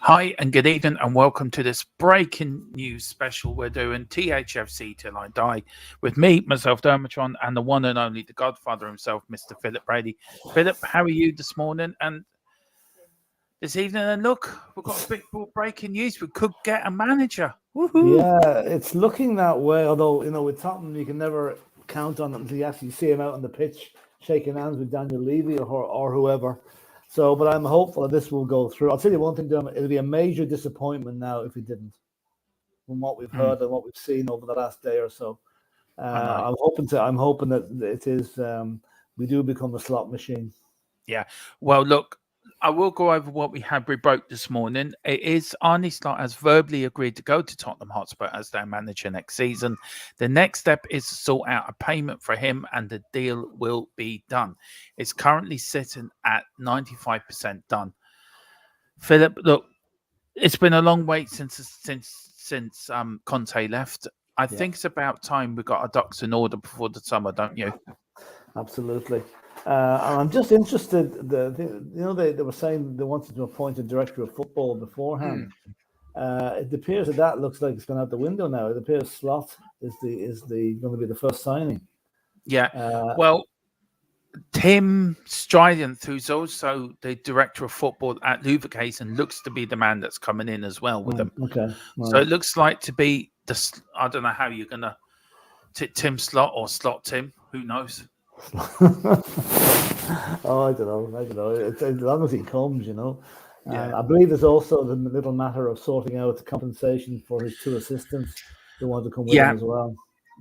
Hi and good evening and welcome to this breaking news special. We're doing THFC Till I Die with me, myself, Dermatron, and the one and only, the Godfather himself, Mr. Philip Brady. Philip, how are you this morning and this evening? And look, we've got a big breaking news. We could get a manager. Woohoo! Yeah, it's looking that way. Although, with Tottenham, you can never count on it until you actually see him out on the pitch shaking hands with Daniel Levy or whoever. So, but I'm hopeful that this will go through. I'll tell you one thing, Dermot, it'll be a major disappointment now if he didn't, from what we've heard and what we've seen over the last day or so. I'm hoping that it is. We do become a slot machine. Yeah. Well, look, I will go over what we broke this morning. It is Arne Slot has verbally agreed to go to Tottenham Hotspur as their manager next season. The next step is to sort out a payment for him and the deal will be done. It's currently sitting at 95% done. Philip, look, it's been a long wait since Conte left. I think it's about time we got our ducks in order before the summer, don't you? Absolutely. And I'm just interested. They were saying they wanted to appoint a director of football beforehand. It appears that looks like it's gone out the window now. It appears Slot is going to be the first signing. Yeah. Well, Tim Strident, who's also the director of football at Leverkusen, looks to be the man that's coming in as well with them. Okay. Right. So it looks like to be the. I don't know how you're gonna Tim Slot or Slot Tim. Who knows? I don't know. It's, as long as he comes, Yeah. I believe there's also the little matter of sorting out the compensation for his 2 assistants who want to come with him as well.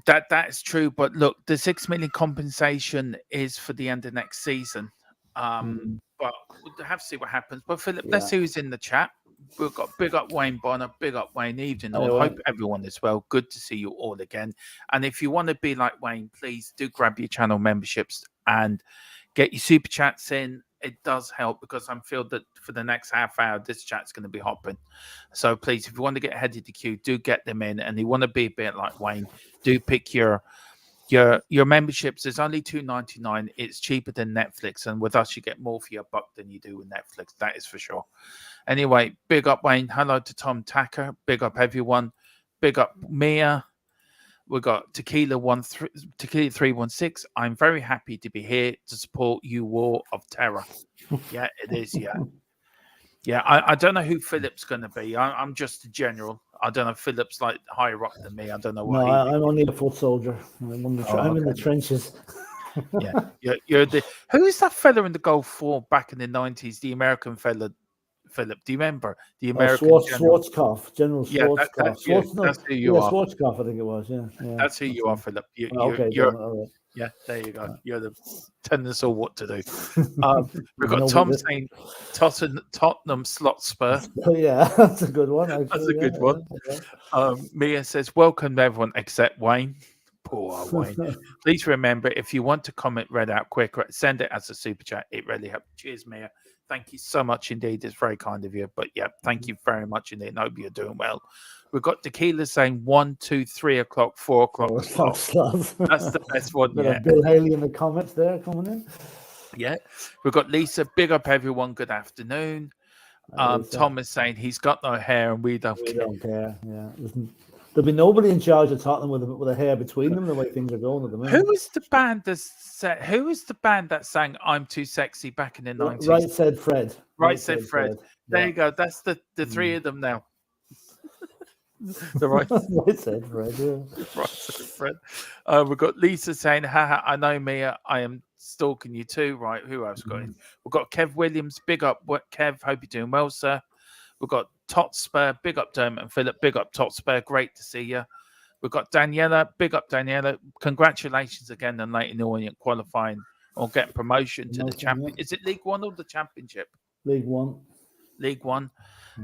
That's true, but look, the 6 million compensation is for the end of next season. But we'll have to see what happens. But Philip, let's see who's in the chat. We've got big up Wayne Bonner, big up Wayne Evening. I hope everyone is well. Good to see you all again. And if you want to be like Wayne, please do grab your channel memberships and get your super chats in. It does help because I feel that for the next half hour, this chat's going to be hopping. So please, if you want to get ahead of the queue, do get them in. And you want to be a bit like Wayne, do pick your memberships. There's only $2.99. It's cheaper than Netflix, and with us you get more for your buck than you do with Netflix. That is for sure. Anyway, big up Wayne. Hello to Tom Tacker. Big up everyone. Big up Mia. We got Tequila 316. I'm very happy to be here to support you, War of Terror. Yeah, it is. Yeah. I don't know who Philip's going to be. I'm just a general. I don't know if Philip's like higher up than me. I don't know what. No, I'm only a foot soldier. I'm in the trenches. You're the. Who is that fella in the Gulf War back in the 90s? The American fella, Philip. Do you remember the American Schwarzkopf, General Schwarzkopf? That's who you are. Schwarzkopf, I think it was. Yeah. That's who you are, Philip. Okay. Yeah, there you go. You're the telling us all what to do. We've got Tom saying Tottenham slot spur. Yeah, that's a good one. Actually. That's a good one. Yeah. Mia says, welcome everyone except Wayne. Poor Wayne. Please remember, if you want to comment read out quick, send it as a super chat. It really helps. Cheers, Mia. Thank you so much indeed. It's very kind of you. But yeah, thank you very much indeed. I hope you're doing well. We've got Tequila saying 1, 2, 3 o'clock, 4 o'clock. That's the best one. Yeah. Bill Haley in the comments there coming in. Yeah. We've got Lisa. Big up everyone. Good afternoon. Tom is saying he's got no hair and we don't care. Yeah. There'll be nobody in charge of Tottenham with a hair between them the way things are going at the moment. Who is the band that sang "I'm Too Sexy" back in the 90s? Right Said Fred. Right Said Fred. There you go. That's the 3 of them now. The right Said Fred. Yeah. Right Said Fred. We've got Lisa saying, "Haha, I know Mia. I am stalking you too." Right. Who else got in? We've got Kev Williams. Big up, Kev. Hope you're doing well, sir. We've got Totspur, big up Dermot and Philip, big up Totspur, great to see you. We've got Daniela, big up Daniela. Congratulations again on Leighton Orient qualifying or getting promotion to the champion. Is it League One or the Championship? League One. League One.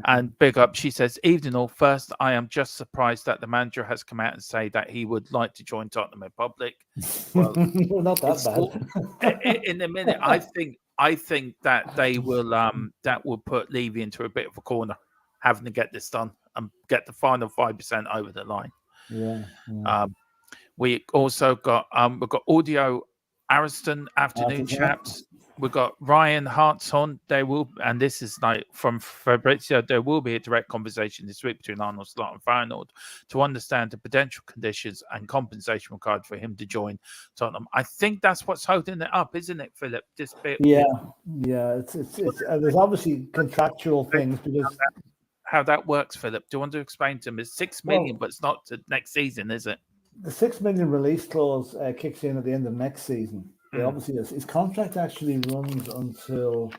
And big up, she says, evening all. First, I am just surprised that the manager has come out and say that he would like to join Tottenham in public. Well, not that bad. In a minute, I think that they will that will put Levy into a bit of a corner, having to get this done and get the final 5% over the line. Yeah. We also got we've got Audio Ariston afternoon chaps. We've got Ryan Hart's on. There will, and this is like from Fabrizio, there will be a direct conversation this week between Arnold Slot and Feyenoord to understand the potential conditions and compensation required for him to join Tottenham. I think that's what's holding it up, isn't it, Philip? This bit. Yeah. It's there's obviously contractual things because how that works, Philip. Do you want to explain to him? It's 6 million, but it's not to next season, is it? The 6 million release clause kicks in at the end of next season. Obviously, his contract actually runs until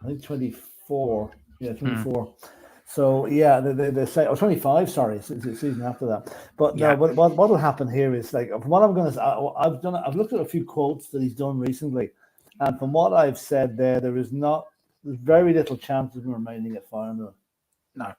I think 24. Yeah, 24. So yeah, they say 25. Sorry, it's the season after that. But no, what will happen here is like from what I'm going to. I've looked at a few quotes that he's done recently, and from what I've said there's very little chance of him remaining at Feyenoord. No,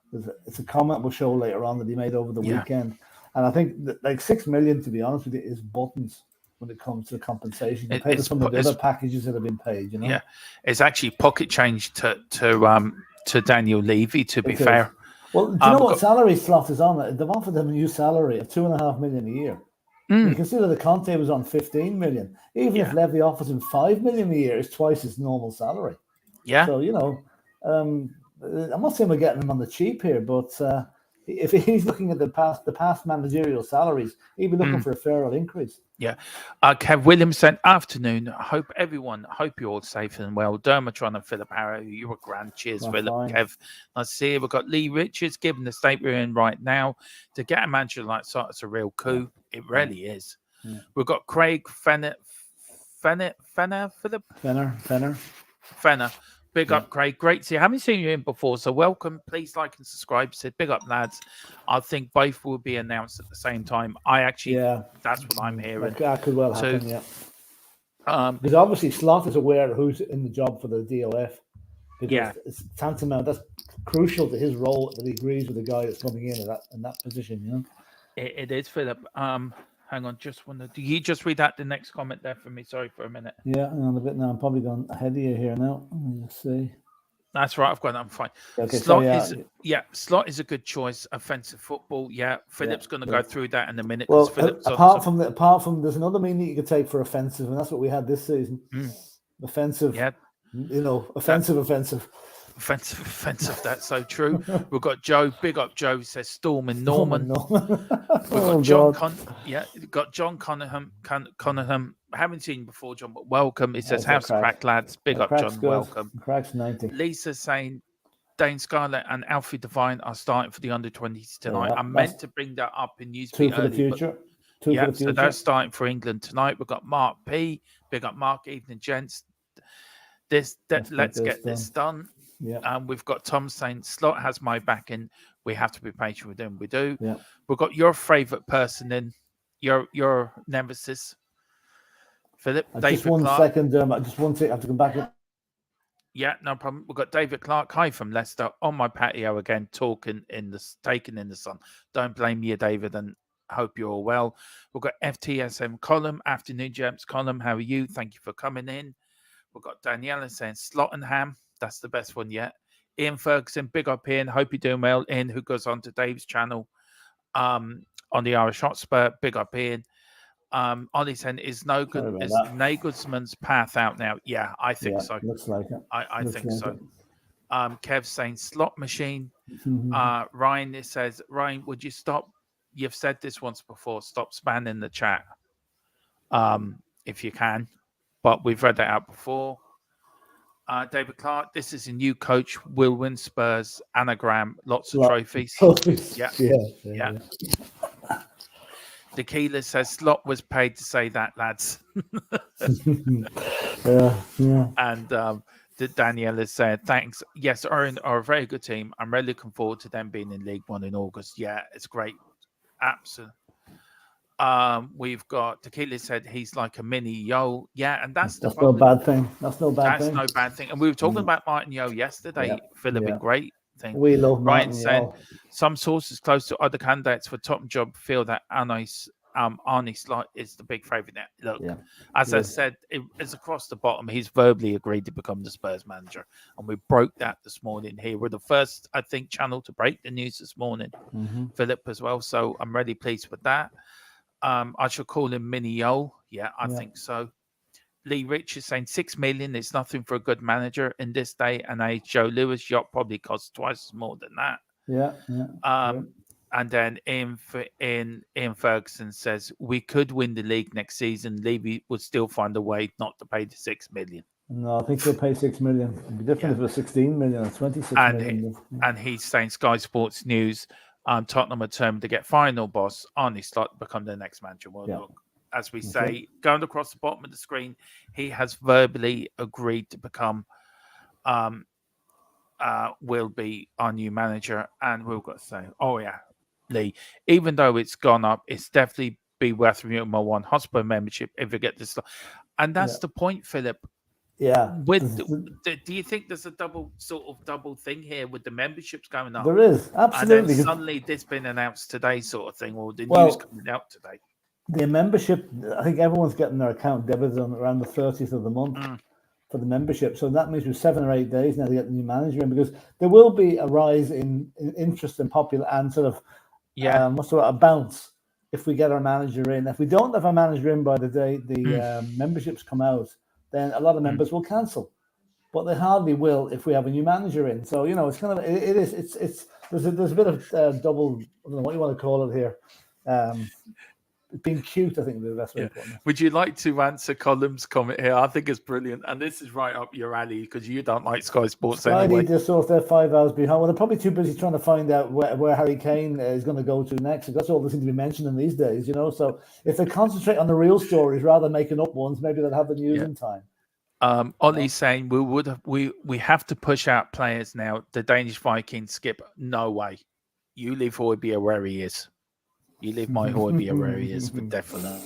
it's a comment we'll show later on that he made over the weekend, and I think that, like 6 million, to be honest with you, is buttons when it comes to compensation compared to some of the other packages that have been paid. Yeah, it's actually pocket change to Daniel Levy. To be fair, Well, do you know we've what salary slot is on? They've offered them a new salary of $2.5 million a year. You consider the Conte was on 15 million. Even if Levy offers him 5 million a year, it's twice his normal salary. Yeah. So I'm not saying we're getting him on the cheap here, but if he's looking at the past managerial salaries, he'd be looking for a fairer increase. Yeah. Kev Williams said, afternoon. Hope you're all safe and well. Dermatron and Philip Harrow, you were grand. Cheers, Philip. Fine. Kev. Let's see. We've got Lee Richards giving the state we're in right now. To get a manager like that, it's a real coup. It really is. Yeah. We've got Craig Fenner. Big up, Craig. Great to see you. I haven't seen you in before, so welcome. Please like and subscribe. Said big up, lads. I think both will be announced at the same time. That's what I'm hearing. That could well happen, yeah. Because obviously Slot is aware of who's in the job for the DOF. Because it's tantamount. That's crucial to his role that he agrees with the guy that's coming in that position. It is, Philip. Hang on, do you just read out the next comment there for me? Sorry for a minute. Yeah, hang on a bit now. I'm probably going ahead of you here now. Let's see. That's right. I've got it. I'm fine. Okay, Slot is a good choice. Offensive football. Yeah, Philip's going to go through that in a minute. Well, apart from there's another meaning you could take for offensive, and that's what we had this season. Offensive. Yeah. Offensive. Offensive. That's so true. We've got Joe. Big up, Joe. Says Storm and Norman. We've got John Conyngham. I haven't seen you before, John, but welcome. It says House Crack, lads. Big up, John. Good. Welcome. Crack's 90. Lisa saying Dane Scarlett and Alfie Devine are starting for the under-20s tonight. Yeah, I meant to bring that up in Newsbeat for the future. Two for the future. So they're starting for England tonight. We've got Mark P. Big up, Mark. Evening, gents. Let's get this done. Yeah. We've got Tom saying Slot has my backing. We have to be patient with him. We do. Yeah. We've got your favourite person in your nemesis, Philip. Just one second. I just want to have to come back in. Yeah, no problem. We've got David Clark. Hi from Leicester on my patio again, taking in the sun. Don't blame you, David, and hope you're all well. We've got FTSM Column. Afternoon, James Column. How are you? Thank you for coming in. We've got Daniela saying Slot and Ham. That's the best one yet. Ian Ferguson, big up Ian. Hope you're doing well. Ian, who goes on to Dave's channel on the Irish Hotspur. Big up Ian. Ollie saying, is Nagelsmann's path out now? Yeah, I think so. Looks like it. I think so. Kev saying slot machine. Ryan says, Ryan, would you stop? You've said this once before. Stop spamming the chat if you can. But we've read that out before. David Clark, this is a new coach, will win Spurs, anagram, lots of trophies. Yeah. Tequila says Slot was paid to say that, lads. yeah. And Daniela said, thanks. Yes, are a very good team. I'm really looking forward to them being in League One in August. Yeah, it's great. Absolutely. We've got Tequila said he's like a mini Yo. Yeah, and that's no bad thing. That's no bad thing. And we were talking about Martin Yo yesterday, Philip, and great thing. We love Ryan said some sources close to other candidates for top job feel that Arne Slot is the big favourite now. Look, as I said, it's across the bottom. He's verbally agreed to become the Spurs manager, and we broke that this morning here. We're the first, I think, channel to break the news this morning, Philip, as well. So I'm really pleased with that. I shall call him Mini Yo. Yeah, I think so. Lee Rich is saying 6 million is nothing for a good manager in this day and age. Joe Lewis yacht probably costs twice more than that. And then Ian Ferguson says we could win the league next season. Levy would still find a way not to pay the 6 million. No, I think they'll pay 6 million. It'd be different if it was 16 million or 26 million. And he's saying Sky Sports News, Tottenham are determined to get final boss Arne Slot to become the next manager. Well, look, as we say, going across the bottom of the screen, he has verbally agreed to become will be our new manager. And we've got to say, Lee, even though it's gone up, it's definitely be worth renewing my one Hotspur membership if we get this. And that's the point, Philip. Yeah. Do you think there's a double thing here with the memberships going up? There is, absolutely. And then suddenly this been announced today, sort of thing, or the news coming out today. The membership, I think everyone's getting their account debited on around the 30th of the month. for the membership. So that means we're 7 or 8 days now to get the new manager in, because there will be a rise in interest and popular and sort of a bounce if we get our manager in. If we don't have our manager in by the day the memberships come out, then a lot of members will cancel. But they hardly will if we have a new manager in. So it's kind of there's a bit of double, I don't know what you want to call it here. Being cute, I think, would be the best way to put it. Would you like to answer Colum's comment here? I think it's brilliant, and this is right up your alley because you don't like Sky Sports anyway. Just sort of they're 5 hours behind. Well, they're probably too busy trying to find out where Harry Kane is going to go to next. That's all they seem to be mentioning these days, So if they concentrate on the real stories rather than making up ones, maybe they'll have the news in time. Ollie's saying we have to push out players now. The Danish Vikings skip. No way. You leave Højbjerg where he is. You leave my Højbjerg where he is, but definitely.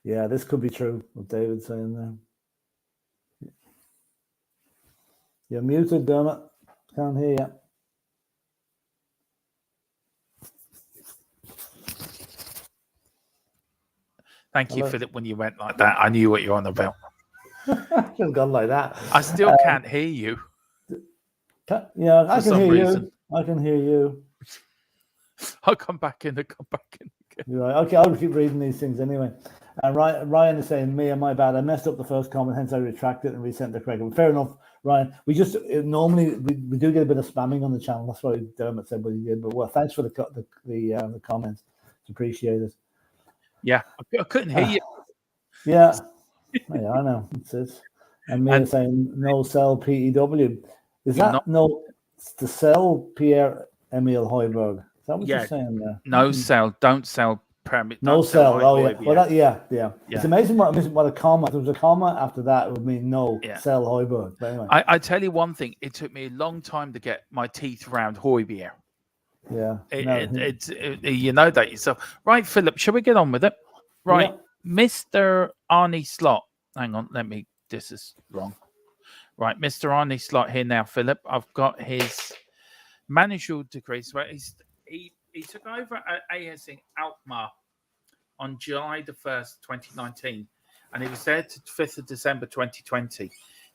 Yeah, this could be true. What David's saying there. You're muted, Dermot. Can't hear you. Thank you, Philip. When you went like that, I knew what you're on about. I should have gone like that. I still can't hear you. Yeah, I can hear you. I can hear you. I'll come back in. Again. Right. Okay, I'll keep reading these things anyway. Ryan is saying, "Mia, my bad. I messed up the first comment, hence I retracted and resent the correct one." Fair enough, Ryan. We just normally we do get a bit of spamming on the channel. That's why Dermot said what he did. But thanks for the comments. It's appreciated. Yeah, I couldn't hear you. Yeah, I know. It's it. And Mia saying, "No sell PEW." Is that to sell Pierre Emile Højbjerg? Is that what you're saying there? No sell. Don't sell. No sell. Oh yeah. Well, yeah. It's amazing what a comma. If there was a comma after that, it would mean no sell Højbjerg. But anyway, I tell you one thing. It took me a long time to get my teeth around Højbjerg. Yeah. You know that yourself, right, Philip? Shall we get on with it? Right, Mr. Arnie Slot. Hang on, this is wrong. Right, Mr. Arnie Slot here now, Philip. I've got his managerial decrees. Right, he took over at AS in Alkmaar on July the 1st, 2019, and he was there to 5th of December 2020.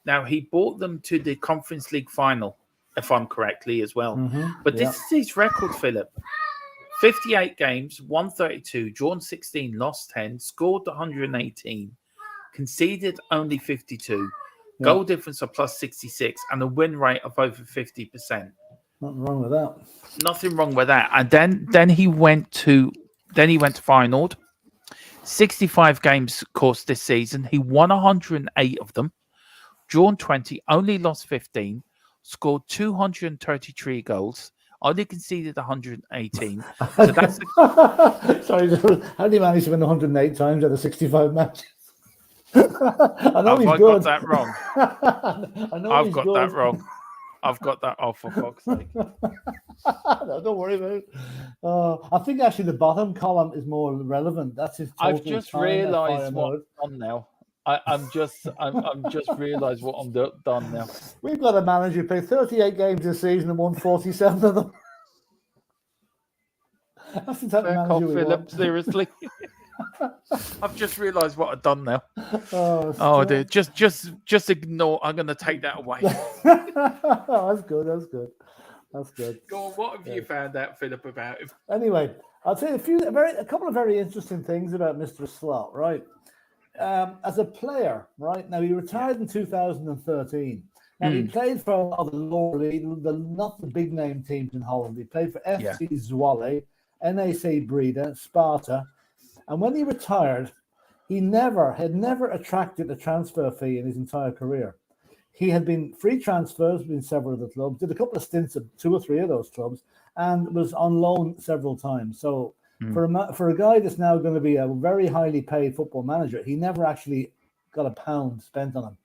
Now he brought them to the Conference League final, if I'm correctly as well. But this is his record, Philip. 58 games, 132, drawn 16, lost 10, scored 118, conceded only 52, goal difference of plus 66, and a win rate of over 50%. Nothing wrong with that. Nothing wrong with that. And then he went to Feyenoord. 65 games course this season. He won 108 of them, drawn 20, only lost 15, scored 233 goals. Only conceded 118. So that's sorry. How do you manage to win 108 times out of 65 matches? I know he's good. Got that wrong? I've got that wrong. I've got that off for fuck's sake. No, don't worry about it. I think actually the bottom column is more relevant. That's his. I've just realised what I'm done now. I'm just realised what I'm done now. We've got a manager who played 38 games this season and won 47 of them. That's the type of manager we Philip, want. seriously. I've just realised what I've done now. Oh dude, just ignore. I'm going to take that away. That's good. Go on. What have you found out, Philip, about him? Anyway, I'll tell you a couple of very interesting things about Mr. Slot, right? As a player, right? Now, he retired in 2013. Now, he played for a lot of the lower league, not the big name teams in Holland. He played for FC Zwolle, NAC Breda, Sparta. And when he retired, he had never attracted a transfer fee in his entire career. He had been free transfers in several of the clubs, did a couple of stints at 2 or 3 of those clubs, and was on loan several times. So for a guy that's now going to be a very highly paid football manager, he never actually got a pound spent on him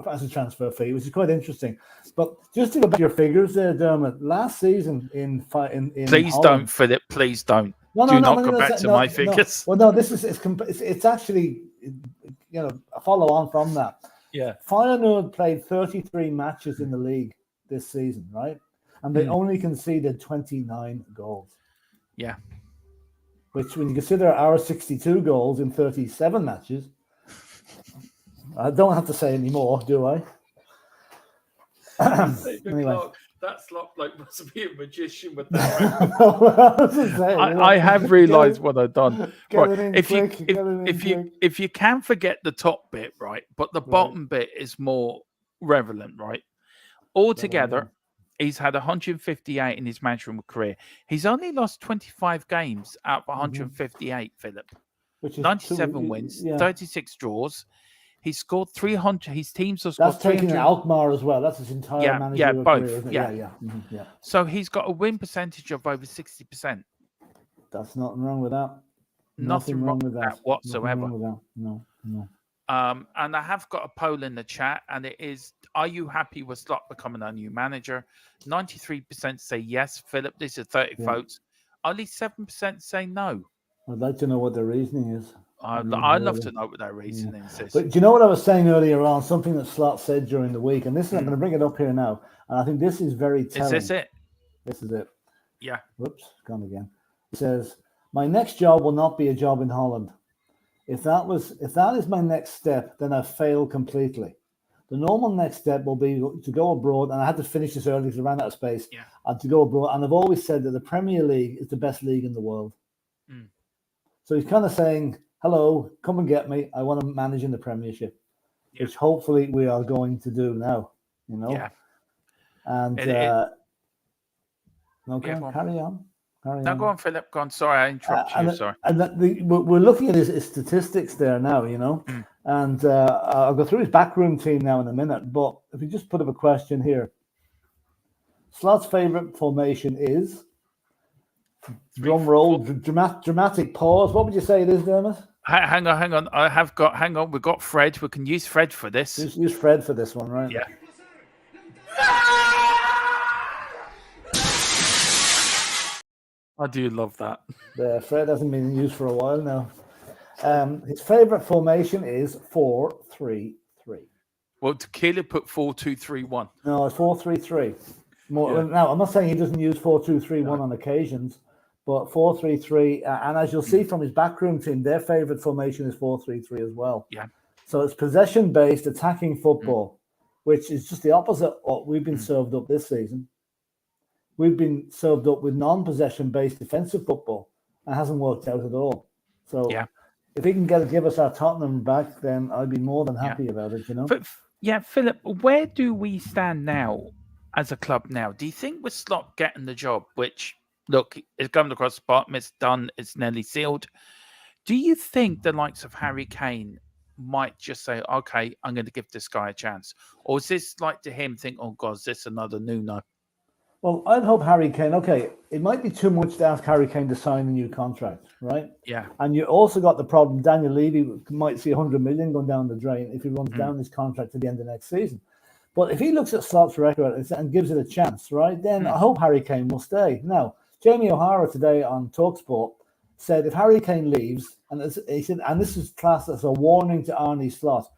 as a transfer fee, which is quite interesting. But just to go back to your figures there, Dermot, last season in please Holland, don't, Philip. Please don't. Do not go back to my figures. Well, no, it's actually a follow on from that. Yeah, Feyenoord played 33 matches in the league this season, right? And they only conceded 29 goals. Yeah. Which, when you consider our 62 goals in 37 matches, I don't have to say any more, do I? Anyway. Clark, that's like must be a magician with that. I have realised what I've done. Get Right. it in quick. If you can forget the top bit, right, but the bottom bit is more relevant, right? Altogether, he's had 158 in his managerial career. He's only lost 25 games out of 158, Philip. Which is 97 wins, 36 draws. He scored 300. His teams have scored 300. That's taking Alkmaar as well. That's his entire managerial both. career, isn't it? Yeah. So he's got a win percentage of over 60%. That's nothing wrong with that. Nothing wrong with that whatsoever. Nothing wrong with that. No. And I have got a poll in the chat, and it is: are you happy with Slot becoming our new manager? 93% say yes. Philip, these are 30 votes. Only 7% say no. I'd like to know what their reasoning is. I'd love to know what their reasoning is. But do you know what I was saying earlier on? Something that Slot said during the week, and this is I'm going to bring it up here now, and I think this is very telling. Is this it? This is it. Yeah. Whoops, gone again. It says, "My next job will not be a job in Holland. If that is my next step, then I've failed completely. The normal next step will be to go abroad," and I had to finish this early because I ran out of space. Yeah. And to go abroad, and I've always said that the Premier League is the best league in the world. So he's kind of saying, hello, come and get me. I want to manage in the Premiership, which hopefully we are going to do now, Yeah. And carry on. No, go on, Philip. Go on. Sorry, I interrupted you. Sorry. And we're looking at his statistics there now, and I'll go through his backroom team now in a minute. But if we just put up a question here, Slot's favorite formation is... Drum roll, dramatic pause. What would you say it is, Dermot? Hang on. Hang on. We've got Fred. We can use Fred for this. Use Fred for this one, right? Yeah. I do love that. Fred hasn't been used for a while now. His favourite formation is 4-3-3. Well, Tequila put 4-2-3-1. No, it's 4-3-3. Now, I'm not saying he doesn't use 4-2-3-1 on occasions, but 4-3-3, and as you'll see from his backroom team, their favourite formation is 4-3-3 as well. Yeah. So it's possession-based attacking football, which is just the opposite of what we've been served up this season. We've been served up with non-possession-based defensive football, and it hasn't worked out at all. So if he can give us our Tottenham back, then I'd be more than happy about it, But, Philip, where do we stand now as a club now? Do you think with Slot getting the job, which, look, it's coming across the bottom, it's done, it's nearly sealed. Do you think the likes of Harry Kane might just say, okay, I'm going to give this guy a chance? Or is this like to him think, oh, God, is this another Nuno? Well, I'd hope Harry Kane, it might be too much to ask Harry Kane to sign a new contract, right? Yeah. And you also got the problem, Daniel Levy might see 100 million going down the drain if he runs down his contract to the end of next season. But if he looks at Slot's record and gives it a chance, right, then I hope Harry Kane will stay. Now, Jamie O'Hara today on TalkSport said if Harry Kane leaves, and he said, and this is classed as a warning to Arne Slot,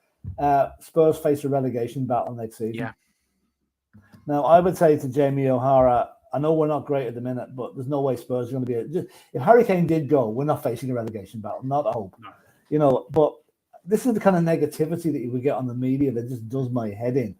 Spurs face a relegation battle next season. Yeah. Now, I would say to Jamie O'Hara, I know we're not great at the minute, but there's no way Spurs are going to be... If Harry Kane did go, we're not facing a relegation battle, not a hope. No. But this is the kind of negativity that you would get on the media that just does my head in,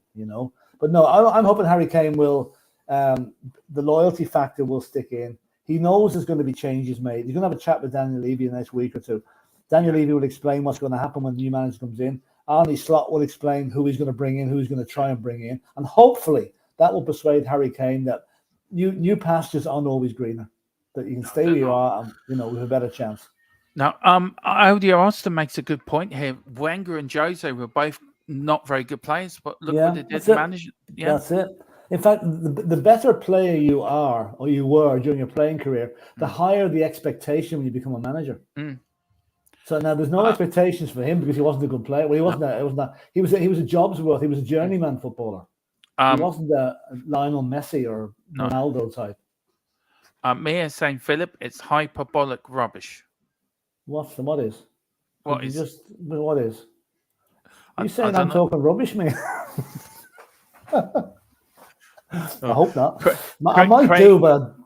But no, I'm hoping Harry Kane will... the loyalty factor will stick in. He knows there's going to be changes made. He's going to have a chat with Daniel Levy in the next week or two. Daniel Levy will explain what's going to happen when the new manager comes in. Arne Slot will explain who he's going to bring in, who he's going to try and bring in. And hopefully that will persuade Harry Kane that new pastures aren't always greener, that you can stay where you are and, we have a better chance. Now, Audio Austin makes a good point here. Wenger and Jose were both not very good players, but look what they did to manage it. Yeah. That's it. In fact, the better player you are or you were during your playing career, the higher the expectation when you become a manager. So now there's no expectations for him because he wasn't a good player. Well, he wasn't. He was a job's worth. He was a journeyman footballer. He wasn't a Lionel Messi or Ronaldo type. Mia saying, Philip, it's hyperbolic rubbish. What is? What is? What is? You saying I'm talking rubbish, mate? I hope not. I might Craig, do, but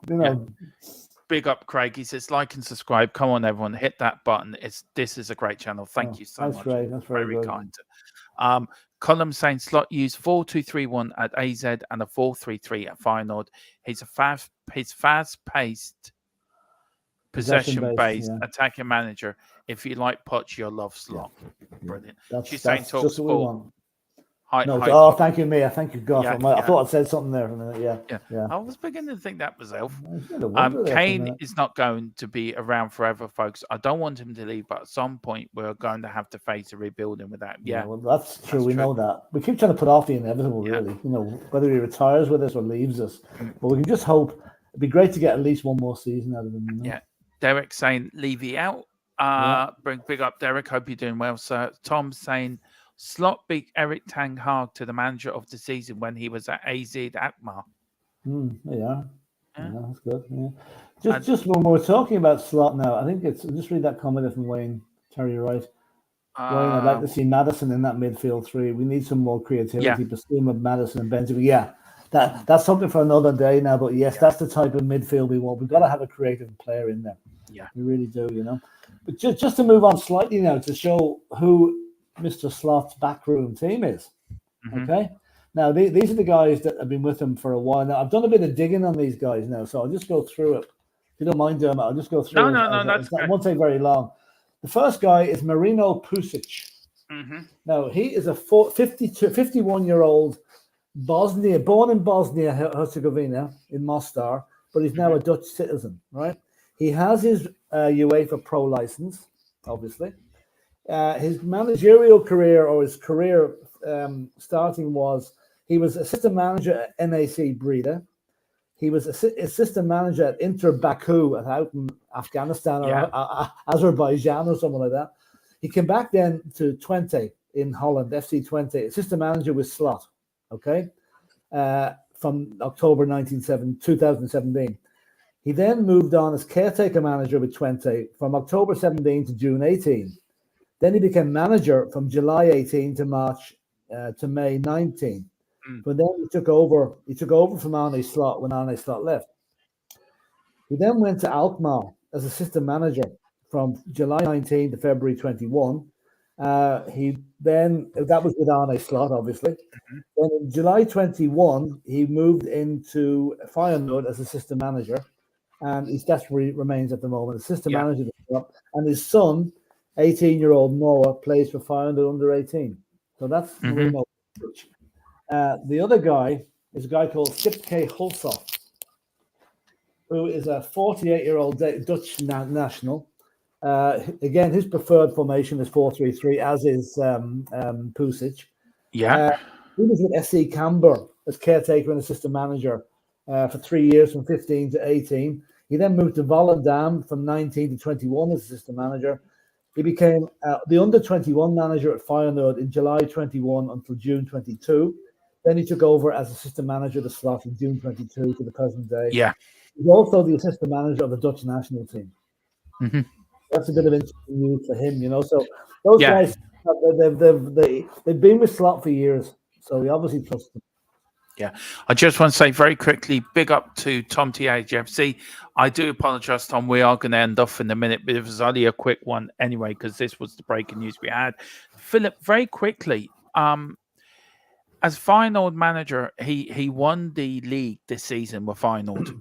Big up, Craig. He says, like and subscribe. Come on, everyone, hit that button. This is a great channel. Thank you so much. That's great. That's very good. Kind. Column saying Slot used 4-2-3-1 at AZ and a 4-3-3 at Feyenoord. He's fast-paced, possession-based attacking manager. If you like Poch, you'll love Slot. Brilliant. That's saying talk just what we want. Thank you, Mia. Thank you, God. I thought I said something there for a minute. Yeah. I was beginning to think that was Elf. Kane is not going to be around forever, folks. I don't want him to leave, but at some point we're going to have to face a rebuilding without. Well, that's true. We know that. We keep trying to put off the inevitable, really. Whether he retires with us or leaves us. But we can just hope. It'd be great to get at least one more season out of him. Yeah. Derek saying Levy out. Big up, Derek. Hope you're doing well, sir. Tom saying Slot beat Eric Ten Hag to the manager of the season when he was at AZ Alkmaar. Yeah, that's good. Yeah. Just when we're talking about Slot now, I think just read that comment from Wayne Terry Wright. Wayne, I'd like to see Maddison in that midfield three. We need some more creativity. Pursuit of Maddison and Benjamin. Yeah, that's something for another day now. But yes, that's the type of midfield we want. We've got to have a creative player in there. Yeah, we really do. But just to move on slightly now to show who Mr. Slot's backroom team is. Okay. Now, these are the guys that have been with him for a while. Now, I've done a bit of digging on these guys now, so I'll just go through it. If you don't mind, Dermot, I'll just go through it. It won't take very long. The first guy is Marino Pusic. Now, he is a 51-year-old Bosnia, born in Bosnia-Herzegovina in Mostar, but he's now a Dutch citizen, right? He has his UEFA Pro license, obviously. His managerial career, or his career starting, was he was assistant manager at NAC Breda. He was assistant manager at Inter Baku out in Afghanistan or Azerbaijan or something like that. He came back then to Twente in Holland, FC Twente, assistant manager with Slot, okay, from October 2017. He then moved on as caretaker manager with Twente from October 17 to June 18. Then he became manager from July 18 to March to May 19. But then he took over from Arne Slot when Arne Slot left. He then went to Alkmaar as assistant manager from July 19 to February 21. That was with Arne Slot, obviously. Then in July 21, he moved into Feyenoord as assistant manager, and that's where he remains at the moment, assistant manager. And his son, 18-year-old Noah, plays for Feyenoord under 18. So that's Marino. The other guy is a guy called Sipke Hulshoff, who is a 48-year-old Dutch national. Again, his preferred formation is 4-3-3, as is Pusic. He was with SC Camber as caretaker and assistant manager for 3 years, from 15 to 18. He then moved to Volendam from 19 to 21 as assistant manager. He became the under-21 manager at Feyenoord in July 21 until June 22. Then he took over as assistant manager of the Slot in June 22 to the present day. He's also the assistant manager of the Dutch national team. That's a bit of interesting news for him, So those guys, they've been with Slot for years, so we obviously trust them. I just want to say very quickly, big up to Tom THFC. I do apologize, Tom. We are going to end off in a minute, but it was only a quick one anyway, because this was the breaking news we had. Philip, very quickly, as Feyenoord manager, he won the league this season with Feyenoord.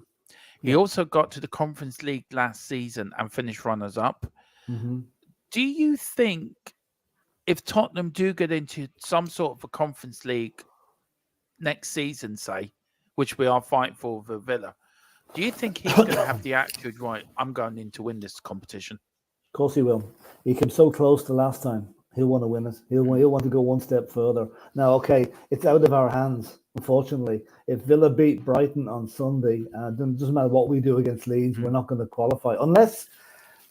He also got to the Conference League last season and finished runners-up. Do you think if Tottenham do get into some sort of a Conference League next season, say, which we are fighting for with Villa, do you think he's going to have the attitude, right, I'm going in to win this competition? Of course he will. He came so close to last time. He'll want to win it. He'll want to go one step further. Now, okay, it's out of our hands, unfortunately. If Villa beat Brighton on Sunday, then it doesn't matter what we do against Leeds, we're not going to qualify. Unless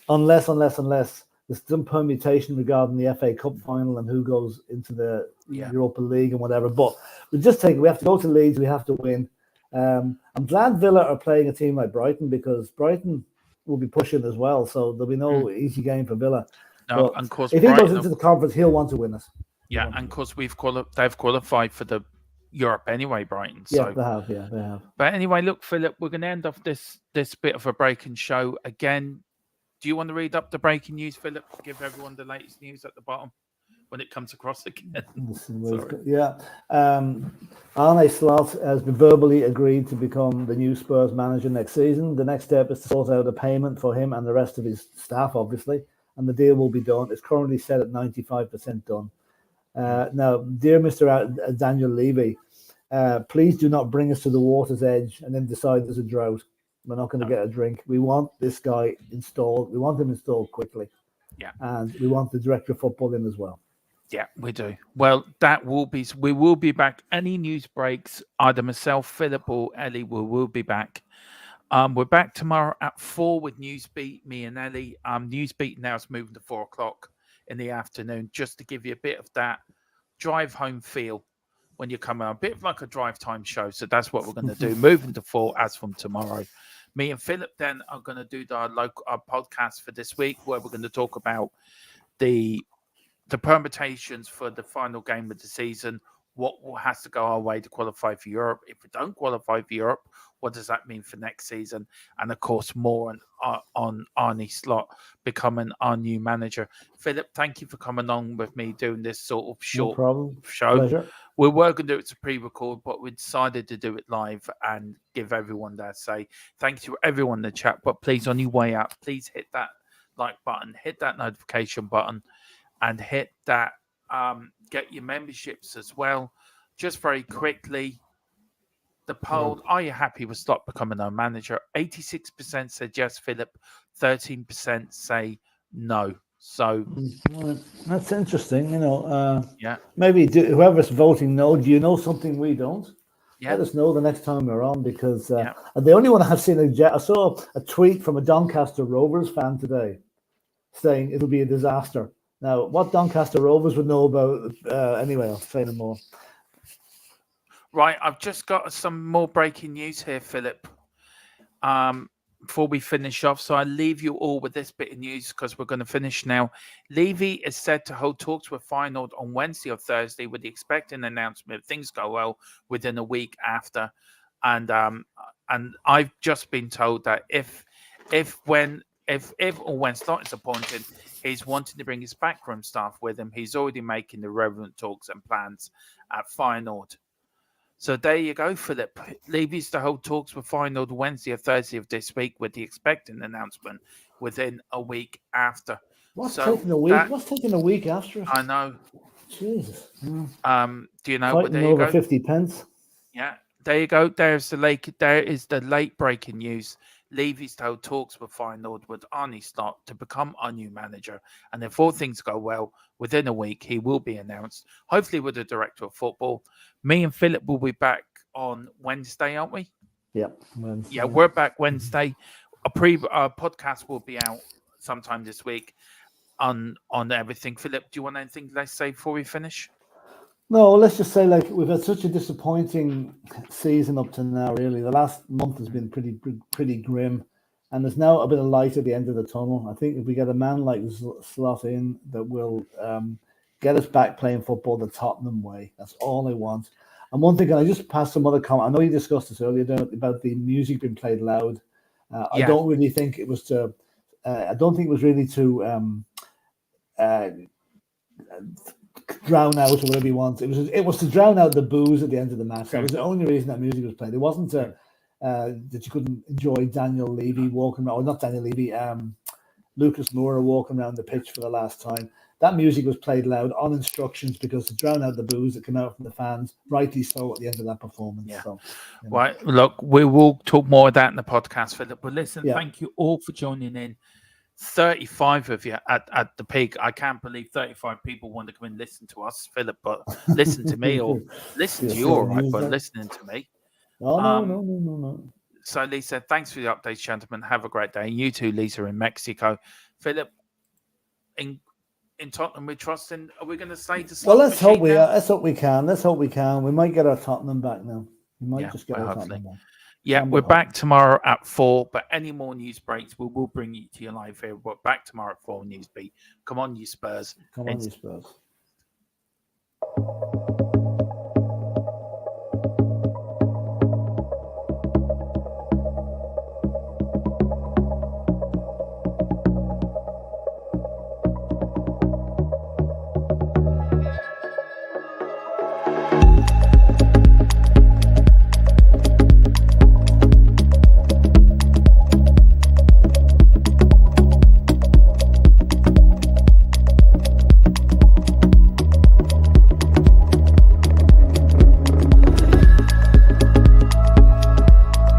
there's some permutation regarding the FA Cup final and who goes into the Europa League and whatever. But we have to go to Leeds, we have to win. I'm glad Villa are playing a team like Brighton, because Brighton will be pushing as well. So there'll be no easy game for Villa. No, and of course, if he goes into the conference, he'll want to win it. Yeah, and of course they've qualified for the Europe anyway, Brighton. So. Yeah, they have. But anyway, look, Philip, we're going to end off this bit of a breaking show again. Do you want to read up the breaking news, Philip? Give everyone the latest news at the bottom. when it comes across again. Yeah. Arne Slot has been verbally agreed to become the new Spurs manager next season. The next step is to sort out a payment for him and the rest of his staff, obviously, and the deal will be done. It's currently set at 95% done. Now, dear Mr. Daniel Levy, please do not bring us to the water's edge and then decide there's a drought. We're not going to get a drink. We want this guy installed. We want him installed quickly. Yeah. And we want the director of football in as well. Yeah, we do. Well, we will be back. Any news breaks, either myself, Philip, or Ellie will be back. We're back tomorrow at 4 with Newsbeat, me and Ellie. Newsbeat now is moving to 4 o'clock in the afternoon, just to give you a bit of that drive home feel when you come out, a bit of like a drive time show. So that's what we're going to do, moving to 4 as from tomorrow. Me and Philip then are going to do our podcast for this week, where we're going to talk about the permutations for the final game of the season, what has to go our way to qualify for Europe. If we don't qualify for Europe, what does that mean for next season? And of course, more on Arne Slot becoming our new manager. Philip, thank you for coming on with me doing this sort of short show. Pleasure. We were going to do it as a pre-record, but we decided to do it live and give everyone their say. Thank you to everyone in the chat, but please, on your way out, please hit that like button, hit that notification button, and hit that, get your memberships as well. Just very quickly, the poll, are you happy with Slot becoming our manager? 86% said yes, Philip. 13% say no. So that's interesting. yeah. Maybe whoever's voting no, do you know something we don't? Yeah. Let us know the next time we're on, because the only one I have seen, I saw a tweet from a Doncaster Rovers fan today saying it'll be a disaster. Now, what Doncaster Rovers would know about, anyway, I'll say no more. Right, I've just got some more breaking news here, Philip, before we finish off. So I leave you all with this bit of news because we're going to finish now. Levy is said to hold talks with Feyenoord on Wednesday or Thursday, with the expected announcement, if things go well, within a week after. And I've just been told that if when Slot is appointed, he's wanting to bring his backroom staff with him. He's already making the relevant talks and plans at Feyenoord. So there you go, Philip. Levy's to hold talks with Feyenoord Wednesday or Thursday of this week, with the expected announcement within a week after. What's taking a week? What's taking a week after? I know. Jesus. Do you know? Fighting there you over go. 50 pence. Yeah, there you go. There is the late breaking news. Levy's to hold talks with Feyenoord with Arne Slot to become our new manager. And if all things go well, within a week, he will be announced, hopefully with the director of football. Me and Philip will be back on Wednesday, aren't we? Yeah. Wednesday. Yeah, we're back Wednesday. Our podcast will be out sometime this week on everything. Philip, do you want anything to say before we finish? No, let's just say, we've had such a disappointing season up to now, really. The last month has been pretty grim, and there's now a bit of light at the end of the tunnel. I think if we get a man like Slot in, that will get us back playing football the Tottenham way. That's all I want. And one thing, can I just pass some other comment? I know you discussed this earlier about the music being played loud. I don't really think it was to. I don't think it was really to drown out, or whatever you want. It was to drown out the booze at the end of the match. That was the only reason that music was played. It wasn't that you couldn't enjoy Daniel Levy walking around, or not Daniel Levy, Lucas Moura walking around the pitch for the last time. That music was played loud on instructions, because to drown out the booze that came out from the fans, rightly so, at the end of that performance. Yeah. So, Right. Look, we will talk more of that in the podcast, Philip. But listen, thank you all for joining in. 35 of you at the peak. I can't believe 35 people want to come and listen to us, Philip, but listen to me, or listen to you, all right, but listening to me. Oh, no. So, Lisa, thanks for the updates, gentlemen. Have a great day. And you too, Lisa, in Mexico. Philip, in Tottenham, we trust in. Are we going to stay to Well, let's hope we can. Let's hope we can. We might get our Tottenham back now. We might just get our Tottenham back. Yeah, we're back tomorrow at 4, but any more news breaks, we will bring you to your live here. We're back tomorrow at 4, Newsbeat. Come on, you Spurs. Come on, you Spurs.